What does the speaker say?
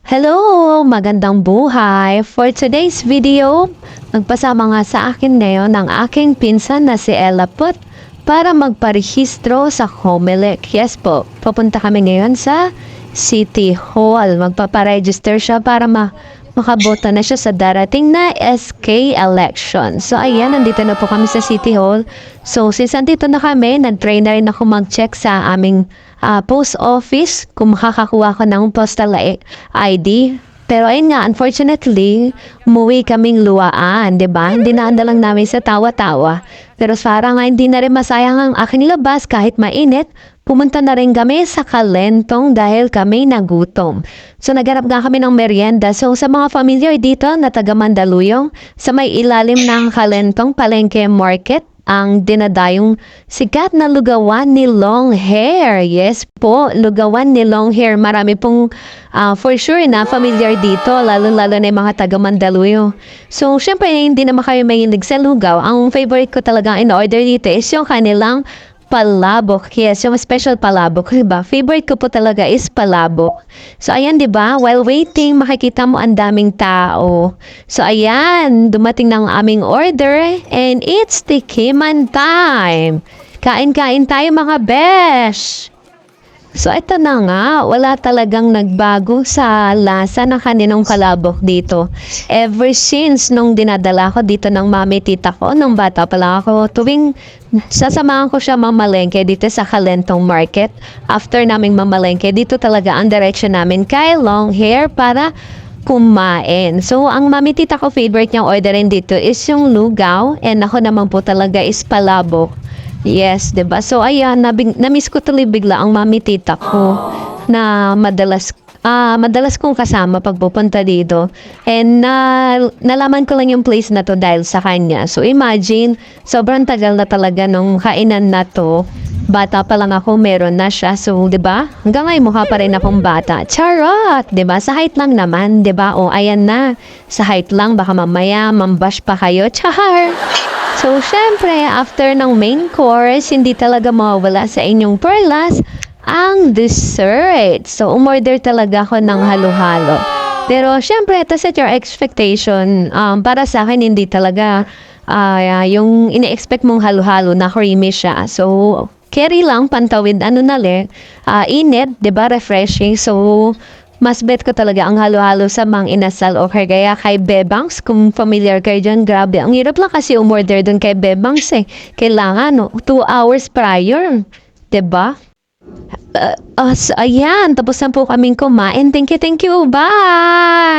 Hello! Magandang buhay! For today's video, magpasama nga sa akin ngayon ang aking pinsan na si Ella Put para magparehistro sa Comelec. Yes po, papunta kami ngayon sa City Hall. Magpaparegister siya para makabota na siya sa darating na SK election. So ayan, nandito na po kami sa City Hall. So since nandito na kami, nag-try na rin ako mag-check sa aming post office kung makakakuha ko ng postal ID. Pero ayun nga, unfortunately, umuwi kaming luwaan, di ba? Hindi na lang namin sa tawa-tawa. Pero parang hindi na rin masayang ang aking labas kahit mainit. Pumunta na rin kami sa Kalentong dahil kami nagutom. So naghanap nga kami ng merienda. So sa mga familiar dito na taga Mandaluyong, sa may ilalim ng Kalentong Palengke Market, ang dinadayong sikat na lugawan ni Long Hair. Yes po, lugawan ni Long Hair. Marami pong for sure na familiar dito, lalo-lalo na yung mga taga Mandaluyong. So, syempre, hindi naman kayo mahilig sa lugaw. Ang favorite ko talaga in-order dito is yung kanilang palabok. Yes, yung special palabok, diba? Favorite ko po talaga is palabok. So, ayan, diba? While waiting, makikita mo ang daming tao. So, ayan, dumating ng aming order and it's tikiman time. Kain-kain tayo mga besh! So, ito na nga, wala talagang nagbago sa lasa ng kaninong kalabok dito. Ever since nung dinadala ko dito ng mami tita ko, nung bata pa lang ako, tuwing sasamahan ko siya mamalengke dito sa Kalentong Market. After naming mamalengke, dito talaga ang direksyon namin kay Long Hair para kumain. So, ang mami tita ko favorite niyang orderin dito is yung lugaw and ako naman po talaga is palabok. Yes, 'di ba? So ayan, na-miss ko tuloy bigla ang mami tita ko na madalas kong kasama pag pupunta dito. And nalaman ko lang yung place na to dahil sa kanya. So imagine, sobrang tagal na talaga nung kainan na to. Bata pa lang ako, meron na siya. So, 'di ba? Hanggang ngayon mukha pa rin akong bata. Charot, 'di ba? Sa height lang naman, 'di ba? O ayan na. Sa height lang baka mamaya mambash pa kayo. Char. So, syempre, after ng main course, hindi talaga mawawala sa inyong perlas ang dessert. So, umorder talaga ako ng halo-halo. Pero, syempre, to set your expectation, para sa akin, hindi talaga yung ine-expect mong halo-halo na creamy siya. So, carry lang, pantawid, init, diba, refreshing. So, mas bet ko talaga ang halo-halo sa Mang Inasal o kaya kay Bebangs. Kung familiar kayo dyan, grabe. Ang hirap lang kasi umorder dun kay Bebangs eh. Kailangan, 2 hours prior. Diba? So, ayan, tapos na po kaming kumain. Thank you, bye!